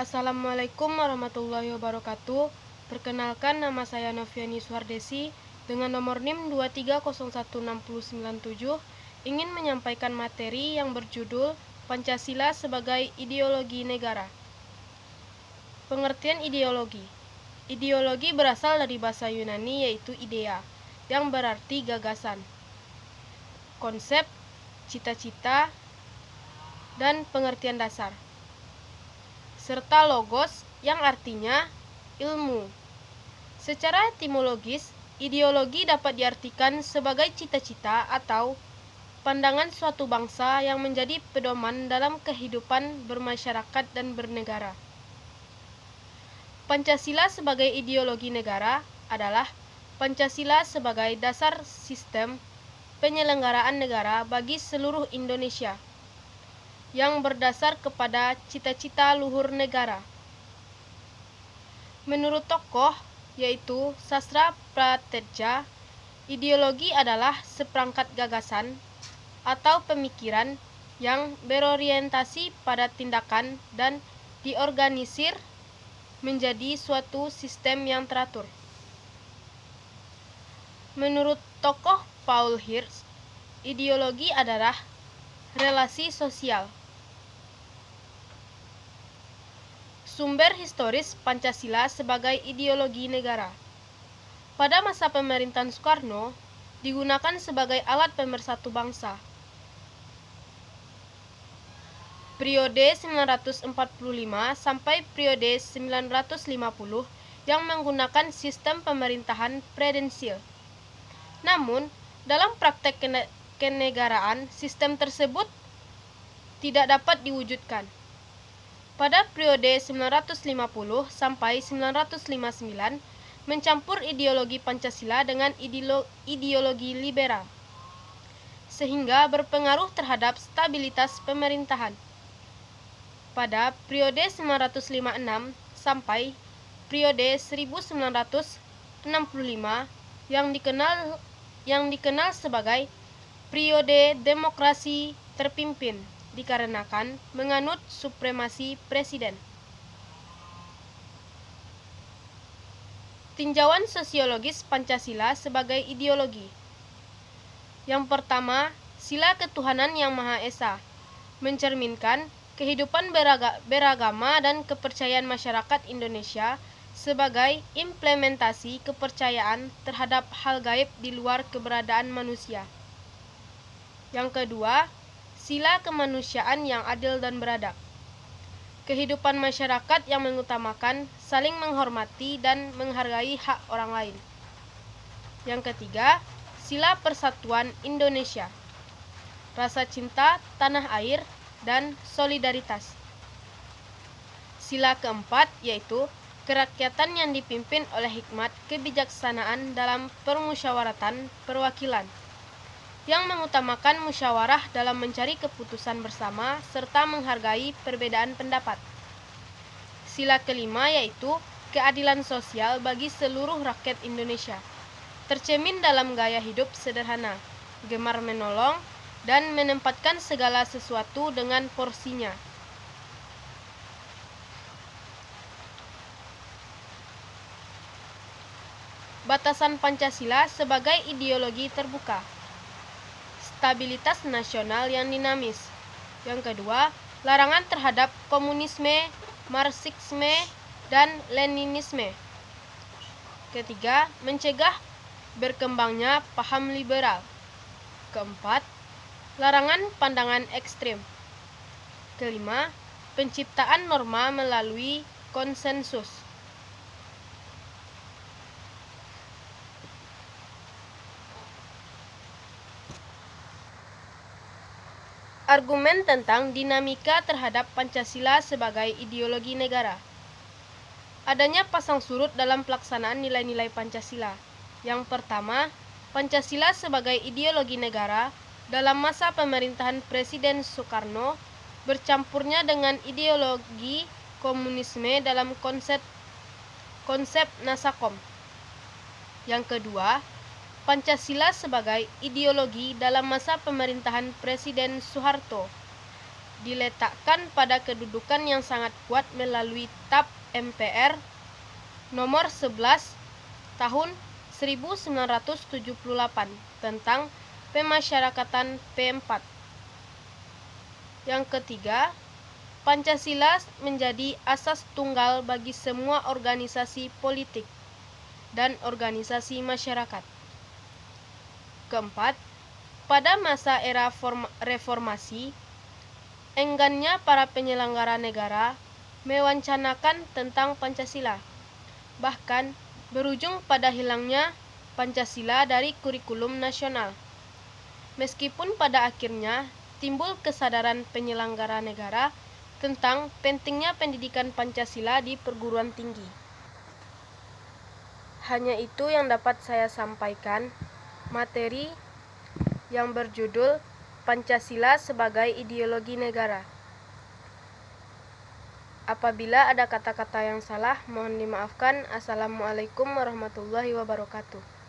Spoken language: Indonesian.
Assalamualaikum warahmatullahi wabarakatuh. Perkenalkan, nama saya Noviani Suhardesi dengan nomor NIM 2301697 ingin menyampaikan materi yang berjudul Pancasila sebagai Ideologi Negara. Pengertian ideologi. Ideologi berasal dari bahasa Yunani yaitu idea, yang berarti gagasan, konsep, cita-cita, dan pengertian dasar, serta logos yang artinya ilmu. Secara etimologis, ideologi dapat diartikan sebagai cita-cita atau pandangan suatu bangsa yang menjadi pedoman dalam kehidupan bermasyarakat dan bernegara. Pancasila sebagai ideologi negara adalah Pancasila sebagai dasar sistem penyelenggaraan negara bagi seluruh Indonesia, yang berdasar kepada cita-cita luhur negara. Menurut tokoh, yaitu Sastra Pratedja, ideologi adalah seperangkat gagasan atau pemikiran yang berorientasi pada tindakan dan diorganisir menjadi suatu sistem yang teratur. Menurut tokoh Paul Hirsch, ideologi adalah relasi sosial. Sumber historis Pancasila sebagai ideologi negara. Pada masa pemerintahan Soekarno, digunakan sebagai alat pemersatu bangsa. Periode 1945 sampai periode 1950 yang menggunakan sistem pemerintahan presidensial. Namun, dalam praktek kenegaraan, sistem tersebut tidak dapat diwujudkan. Pada periode 1950 sampai 1959 mencampur ideologi Pancasila dengan ideologi liberal, sehingga berpengaruh terhadap stabilitas pemerintahan. Pada periode 1956 sampai periode 1965 yang dikenal sebagai periode demokrasi terpimpin dikarenakan menganut supremasi presiden. Tinjauan sosiologis Pancasila sebagai ideologi. Yang pertama, sila ketuhanan yang Maha Esa mencerminkan kehidupan beragama dan kepercayaan masyarakat Indonesia sebagai implementasi kepercayaan terhadap hal gaib di luar keberadaan manusia. Yang kedua, sila kemanusiaan yang adil dan beradab. Kehidupan masyarakat yang mengutamakan saling menghormati dan menghargai hak orang lain. Yang ketiga, sila persatuan Indonesia. Rasa cinta tanah air dan solidaritas. Sila keempat yaitu kerakyatan yang dipimpin oleh hikmat kebijaksanaan dalam permusyawaratan perwakilan, yang mengutamakan musyawarah dalam mencari keputusan bersama serta menghargai perbedaan pendapat. Sila kelima yaitu keadilan sosial bagi seluruh rakyat Indonesia, tercermin dalam gaya hidup sederhana, gemar menolong, dan menempatkan segala sesuatu dengan porsinya. Batasan Pancasila sebagai ideologi terbuka. Stabilitas nasional yang dinamis. Yang kedua, larangan terhadap komunisme, marxisme, dan leninisme. Ketiga, mencegah berkembangnya paham liberal. Keempat, larangan pandangan ekstrem. Kelima, penciptaan norma melalui konsensus. Argumen tentang dinamika terhadap Pancasila sebagai ideologi negara. Adanya pasang surut dalam pelaksanaan nilai-nilai Pancasila. Yang pertama, Pancasila sebagai ideologi negara dalam masa pemerintahan Presiden Soekarno bercampurnya dengan ideologi komunisme dalam konsep Nasakom. Yang kedua, Pancasila sebagai ideologi dalam masa pemerintahan Presiden Soeharto diletakkan pada kedudukan yang sangat kuat melalui TAP MPR nomor 11 tahun 1978 tentang pemasyarakatan P4. Yang ketiga, Pancasila menjadi asas tunggal bagi semua organisasi politik dan organisasi masyarakat. Keempat, pada masa era reformasi, enggannya para penyelenggara negara mewancanakan tentang Pancasila, bahkan berujung pada hilangnya Pancasila dari kurikulum nasional. Meskipun pada akhirnya timbul kesadaran penyelenggara negara tentang pentingnya pendidikan Pancasila di perguruan tinggi. Hanya itu yang dapat saya sampaikan. Materi yang berjudul Pancasila sebagai Ideologi Negara. Apabila ada kata-kata yang salah, mohon dimaafkan. Assalamualaikum warahmatullahi wabarakatuh.